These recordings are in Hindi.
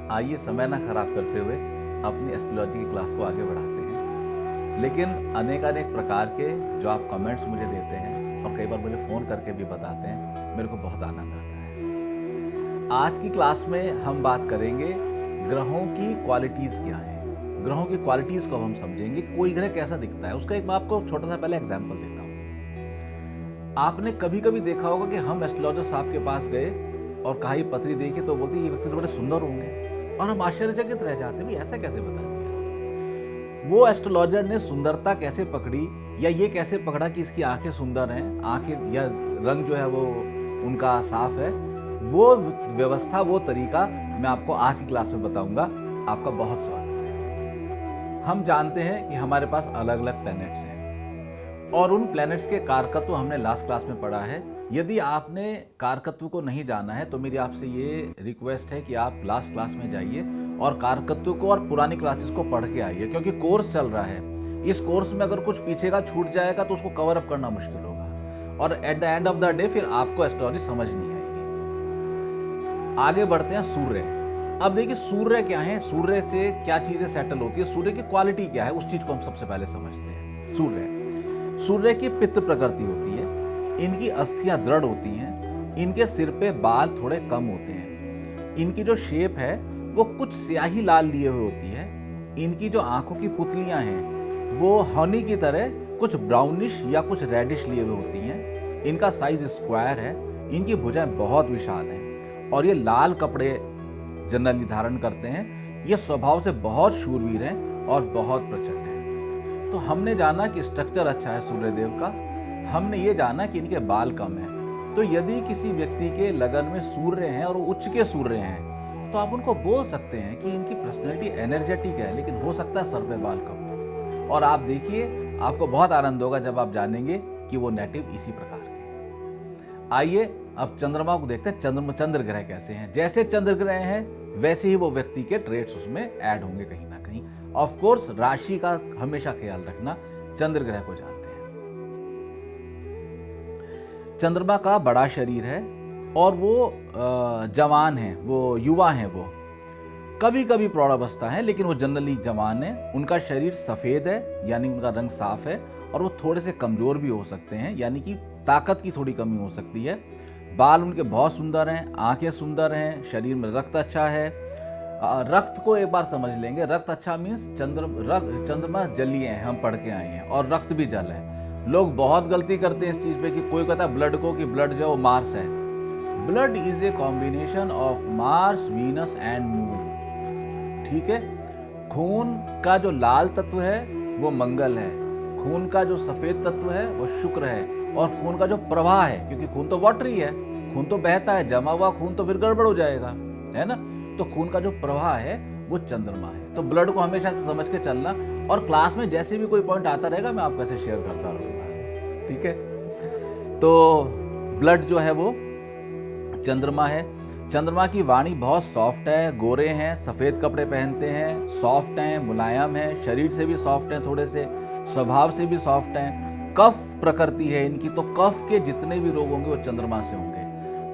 आइए समय ना खराब करते हुए अपनी एस्ट्रोलॉजी की क्लास को आगे बढ़ाते हैं। लेकिन अनेकानेक प्रकार के जो आप कमेंट्स मुझे देते हैं और कई बार मुझे फ़ोन करके भी बताते हैं, मेरे को बहुत आनंद आता है। आज की क्लास में हम बात करेंगे ग्रहों की क्वालिटीज़ क्या हैं। ग्रहों की क्वालिटीज़ को हम समझेंगे, कोई ग्रह कैसा दिखता है। उसका एक मैं आपको छोटा सा पहले एग्जाम्पल देता हूँ। आपने कभी कभी देखा होगा कि हम एस्ट्रोलॉजर साहब के पास गए और कहा ये पत्री देखी तो बोलती ये व्यक्ति तो बड़े सुंदर होंगे, और हम आश्चर्यचकित रह जाते हैं, ऐसा कैसे बता दिया। वो एस्ट्रोलॉजर ने सुंदरता कैसे पकड़ी या ये कैसे पकड़ा कि इसकी आंखें सुंदर हैं, आंखें या रंग जो है वो उनका साफ है, वो व्यवस्था, वो तरीका मैं आपको आज की क्लास में बताऊंगा। आपका बहुत स्वागत है। हम जानते हैं कि हमारे पास अलग अलग प्लैनेट्स हैं और उन प्लैनेट्स के कारकत्व हमने लास्ट क्लास में पढ़ा है। यदि आपने कारकत्व को नहीं जाना है तो मेरी आपसे ये रिक्वेस्ट है कि आप लास्ट क्लास में जाइए और कारकत्व को और पुरानी क्लासेस को पढ़ के आइए, क्योंकि कोर्स चल रहा है। इस कोर्स में अगर कुछ पीछे का छूट जाएगा तो उसको कवर अप करना मुश्किल होगा और at the end of the day फिर आपको एस्ट्रोलॉजी समझ नहीं आएगी। आगे बढ़ते हैं सूर्य। अब देखिए सूर्य क्या है, सूर्य से क्या चीजें सेटल होती है, सूर्य की क्वालिटी क्या है, उस चीज को हम सबसे पहले समझते हैं। सूर्य की पित्त प्रकृति होती है, इनकी अस्थियां दृढ़ होती हैं, इनके सिर पे बाल थोड़े कम होते हैं, इनकी जो शेप है वो कुछ स्याही लाल लिए हुए होती है, इनकी जो आंखों की पुतलियां हैं वो हनी की तरह कुछ ब्राउनिश या कुछ रेडिश लिए हुए होती हैं, इनका साइज स्क्वायर है, इनकी भुजाएं बहुत विशाल हैं और ये लाल कपड़े जनरली धारण करते हैं। ये स्वभाव से बहुत शूरवीर हैं और बहुत प्रचंड हैं। तो हमने जाना कि स्ट्रक्चर अच्छा है सूर्यदेव का, हमने ये जाना कि इनके बाल कम हैं। तो यदि किसी व्यक्ति के लगन में सूर्य हैं और उच्च के सूर्य हैं तो आप उनको बोल सकते हैं कि इनकी पर्सनैलिटी एनर्जेटिक है, लेकिन हो सकता है सर पे बाल कम हो। और आप देखिए, आपको बहुत आनंद होगा जब आप जानेंगे कि वो नेटिव इसी प्रकार के हैं। आइए अब चंद्रमा को देखते हैं, चंद्र ग्रह कैसे हैं। जैसे चंद्र ग्रह हैं वैसे ही वो व्यक्ति के ट्रेट्स उसमें ऐड होंगे कहीं ना कहीं। ऑफ कोर्स राशि का हमेशा ख्याल रखना। चंद्र ग्रह को जानते हैं। चंद्रमा का बड़ा शरीर है और वो जवान है, वो युवा है, वो कभी कभी प्रौढ़ावस्था है, लेकिन वो जनरली जवान है। उनका शरीर सफ़ेद है यानी उनका रंग साफ है, और वो थोड़े से कमज़ोर भी हो सकते हैं यानी कि ताकत की थोड़ी कमी हो सकती है। बाल उनके बहुत सुंदर हैं, आंखें सुंदर हैं, शरीर में रक्त अच्छा है। रक्त को एक बार समझ लेंगे, रक्त अच्छा मीन्स चंद्रमा जलीय है, हम पढ़ के आए हैं, और रक्त भी जल है। लोग बहुत गलती करते हैं इस चीज़ पे कि कोई कहता है ब्लड को कि ब्लड जो है मार्स है। Blood is a combination of Mars, Venus and moon. ठीक है, खून का जो लाल तत्व है वो मंगल है, खून का जो सफेद तत्व है वो शुक्र है, और खून का जो प्रवाह है, क्योंकि खून तो वाटरी है, खून तो बहता है, जमा हुआ खून तो फिर गड़बड़ हो जाएगा, है ना। तो खून का जो प्रवाह है वो चंद्रमा है। तो ब्लड को हमेशा से समझ के चलना, और क्लास में जैसे भी कोई पॉइंट आता रहेगा मैं आपको ऐसे शेयर करता रहूँगा। ठीक है, तो ब्लड जो है वो चंद्रमा है। चंद्रमा की वाणी बहुत सॉफ्ट है, गोरे हैं, सफ़ेद कपड़े पहनते हैं, सॉफ्ट हैं, मुलायम हैं, शरीर से भी सॉफ्ट हैं, थोड़े से स्वभाव से भी सॉफ्ट हैं। कफ प्रकृति है इनकी, तो कफ के जितने भी रोग होंगे वो चंद्रमा से होंगे।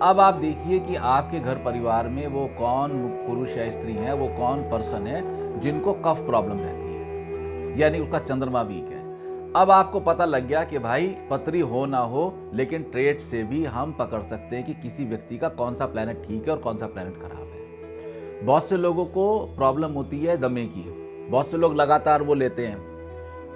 अब आप देखिए कि आपके घर परिवार में वो कौन पुरुष या स्त्री है, वो कौन पर्सन है जिनको कफ प्रॉब्लम रहती है, यानी उसका चंद्रमा वीक है। अब आपको पता लग गया कि भाई पत्री हो ना हो, लेकिन ट्रेट से भी हम पकड़ सकते हैं कि किसी व्यक्ति का कौन सा प्लैनेट ठीक है और कौन सा प्लैनेट खराब है। बहुत से लोगों को प्रॉब्लम होती है दमे की, बहुत से लोग लगातार वो लेते हैं,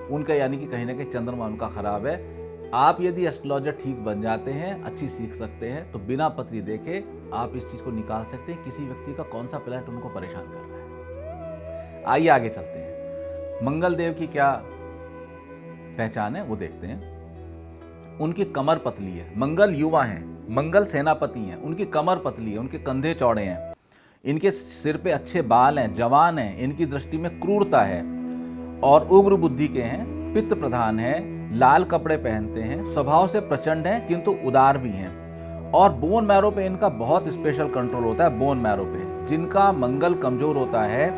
उनका यानी कि कहीं ना कहीं चंद्रमा उनका खराब है। आप यदि एस्ट्रोलॉजर ठीक बन जाते हैं, अच्छी सीख सकते हैं, तो बिना पत्री देखे आप इस चीज़ को निकाल सकते हैं किसी व्यक्ति का कौन सा प्लैनेट उनको परेशान कर रहा है। आइए आगे चलते हैं। मंगल देव की क्या पहचान है वो देखते हैं। उनकी कमर पतली है, मंगल युवा हैं, मंगल सेनापति हैं, उनकी कमर पतली है, उनके कंधे चौड़े हैं, इनके सिर पे अच्छे बाल हैं, जवान हैं, इनकी दृष्टि में क्रूरता है और उग्र बुद्धि के हैं, पित्त प्रधान है, लाल कपड़े पहनते हैं, स्वभाव से प्रचंड हैं किंतु उदार भी हैं, और बोन मैरो पे इनका बहुत स्पेशल कंट्रोल होता है। बोन मैरो पे जिनका मंगल कमजोर होता है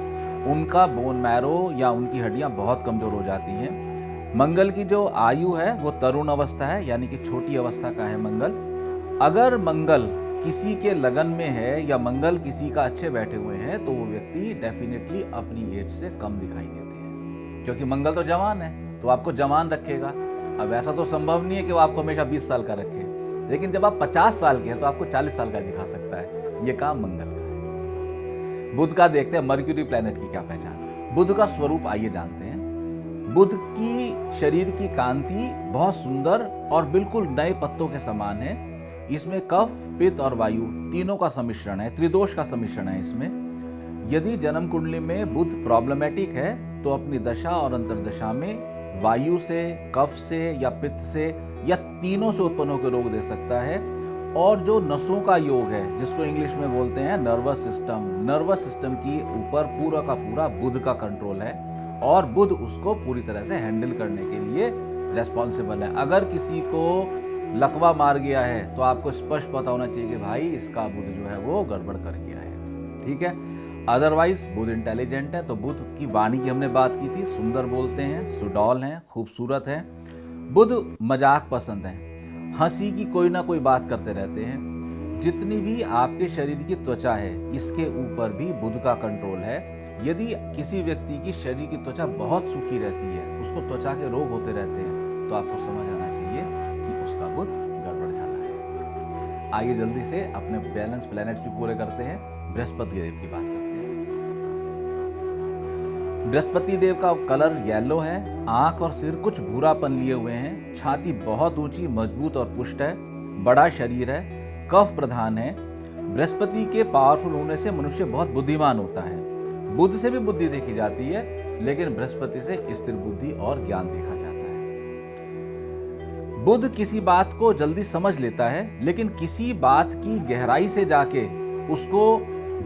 उनका बोन मैरो या उनकी हड्डियां बहुत कमजोर हो जाती हैं। मंगल की जो आयु है वो तरुण अवस्था है, यानी कि छोटी अवस्था का है मंगल। अगर मंगल किसी के लगन में है या मंगल किसी का अच्छे बैठे हुए हैं तो वो व्यक्ति डेफिनेटली अपनी एज से कम दिखाई देते हैं, क्योंकि मंगल तो जवान है तो आपको जवान रखेगा। अब ऐसा तो संभव नहीं है कि वो आपको हमेशा 20 साल का रखे, लेकिन जब आप 50 साल के हैं तो आपको 40 साल का दिखा सकता है। ये काम मंगल का है। बुध का देखते हैं मर्क्यूरी प्लैनेट की क्या पहचान। बुध का स्वरूप आइए जानते हैं। बुध की शरीर की कांति बहुत सुंदर और बिल्कुल नए पत्तों के समान है। इसमें कफ, पित्त और वायु तीनों का सम्मिश्रण है, त्रिदोष का सम्मिश्रण है इसमें। यदि जन्म कुंडली में बुध प्रॉब्लमेटिक है तो अपनी दशा और अंतर्दशा में वायु से, कफ से या पित्त से या तीनों से उत्पन्न होकर रोग दे सकता है। और जो नसों का योग है, जिसको इंग्लिश में बोलते हैं नर्वस सिस्टम की ऊपर पूरा का पूरा बुध का कंट्रोल है और बुध उसको पूरी तरह से हैंडल करने के लिए रेस्पॉन्सिबल है। अगर किसी को लकवा मार गया है तो आपको स्पष्ट पता होना चाहिए कि भाई इसका बुध जो है वो गड़बड़ कर गया है, ठीक है। अदरवाइज बुध इंटेलिजेंट है। तो बुध की वाणी की हमने बात की थी, सुंदर बोलते हैं, सुडौल हैं, खूबसूरत हैं। बुध मजाक पसंद है, हंसी की कोई ना कोई बात करते रहते हैं। जितनी भी आपके शरीर की त्वचा है इसके ऊपर भी बुध का कंट्रोल है। यदि किसी व्यक्ति की शरीर की त्वचा बहुत सूखी रहती है, उसको त्वचा के रोग होते रहते हैं, तो आपको समझ आना चाहिए कि उसका बुध गड़बड़ झाला है। आइए जल्दी से अपने बैलेंस प्लैनेट्स भी पूरे करते हैं। बृहस्पति देव की बात करते हैं। बृहस्पति देव का कलर येलो है, आंख और सिर कुछ भूरापन लिए हुए हैं, छाती बहुत ऊंची, मजबूत और पुष्ट है, बड़ा शरीर है, कफ प्रधान है। बृहस्पति के पावरफुल होने से मनुष्य बहुत बुद्धिमान होता है। बुध से भी बुद्धि देखी जाती है, लेकिन बृहस्पति से स्थिर बुद्धि और ज्ञान देखा जाता है। बुध किसी बात को जल्दी समझ लेता है, लेकिन किसी बात की गहराई से जाके उसको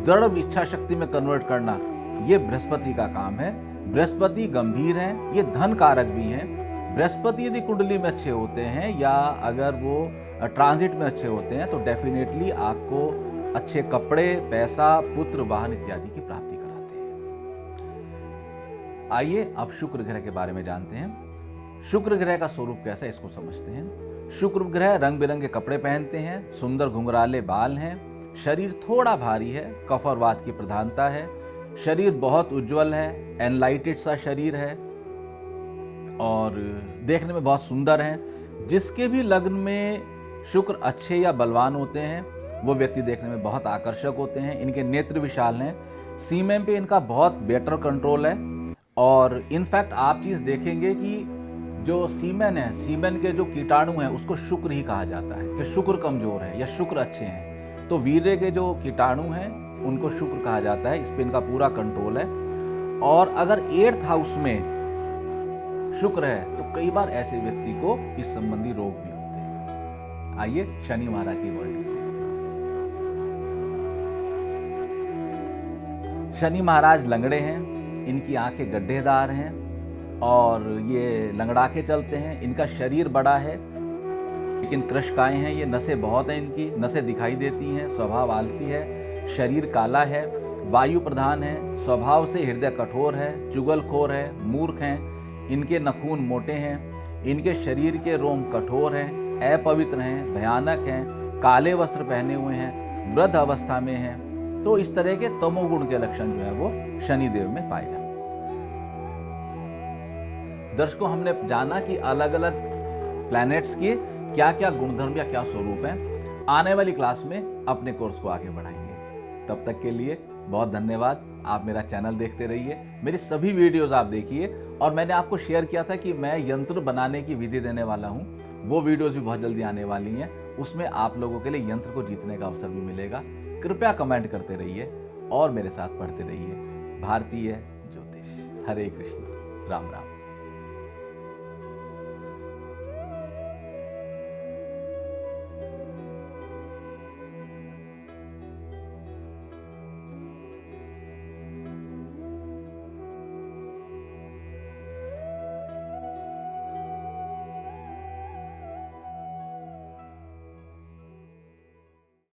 दृढ़ इच्छा शक्ति में कन्वर्ट करना, ये बृहस्पति का काम है। बृहस्पति गंभीर हैं, ये धन कारक भी हैं। बृहस्पति यदि कुंडली में अच्छे होते हैं या अगर वो ट्रांजिट में अच्छे होते हैं तो डेफिनेटली आपको अच्छे कपड़े, पैसा, पुत्र, वाहन इत्यादि की प्राप्ति कराते हैं। आइए अब शुक्र ग्रह के बारे में जानते हैं। शुक्र ग्रह का स्वरूप कैसा है इसको समझते हैं। शुक्र ग्रह रंग बिरंगे कपड़े पहनते हैं, सुंदर घुंघराले बाल हैं, शरीर थोड़ा भारी है, कफ और वात की प्रधानता है, शरीर बहुत उज्जवल है, एनलाइटेड सा शरीर है और देखने में बहुत सुंदर है। जिसके भी लग्न में शुक्र अच्छे या बलवान होते हैं वो व्यक्ति देखने में बहुत आकर्षक होते हैं। इनके नेत्र विशाल हैं, सीमेन पे इनका बहुत बेटर कंट्रोल है और इनफैक्ट आप चीज देखेंगे कि जो सीमेन है, सीमेन के जो कीटाणु हैं उसको शुक्र ही कहा जाता है कि शुक्र कमजोर है या शुक्र अच्छे हैं। तो वीर्य के जो कीटाणु हैं उनको शुक्र कहा जाता है, इस पे इनका पूरा कंट्रोल है। और अगर 8th हाउस में शुक्र है तो कई बार ऐसे व्यक्ति को इस संबंधी रोग भी होते हैं। आइए शनि महाराज की वर्ल्ड। शनि महाराज लंगड़े हैं, इनकी आंखें गड्ढेदार हैं और ये लंगड़ा के चलते हैं। इनका शरीर बड़ा है लेकिन कृशकाय हैं, ये नसें बहुत हैं, इनकी नसें दिखाई देती हैं, स्वभाव आलसी है, शरीर काला है, वायु प्रधान है, स्वभाव से हृदय कठोर है, चुगलखोर है, मूर्ख हैं, इनके नखून मोटे हैं, इनके शरीर के रोम कठोर हैं, अपवित्र हैं, भयानक हैं, काले वस्त्र पहने हुए हैं, वृद्ध अवस्था में हैं। तो इस तरह के तमोगुण के लक्षण जो है वो शनिदेव में पाए जाते हैं। दर्शकों, हमने जाना कि अलग अलग प्लैनेट्स के क्या क्या गुणधर्म या क्या स्वरूप हैं। आने वाली क्लास में अपने कोर्स को आगे बढ़ाएंगे। तब तक के लिए बहुत धन्यवाद। आप मेरा चैनल देखते रहिए, मेरी सभी वीडियोस आप देखिए। और मैंने आपको शेयर किया था कि मैं यंत्र बनाने की विधि देने वाला हूं, वो वीडियोस भी बहुत जल्दी आने वाली हैं। उसमें आप लोगों के लिए यंत्र को जीतने का अवसर भी मिलेगा। कृपया कमेंट करते रहिए और मेरे साथ पढ़ते रहिए। भारतीय ज्योतिष। हरे कृष्ण, राम राम।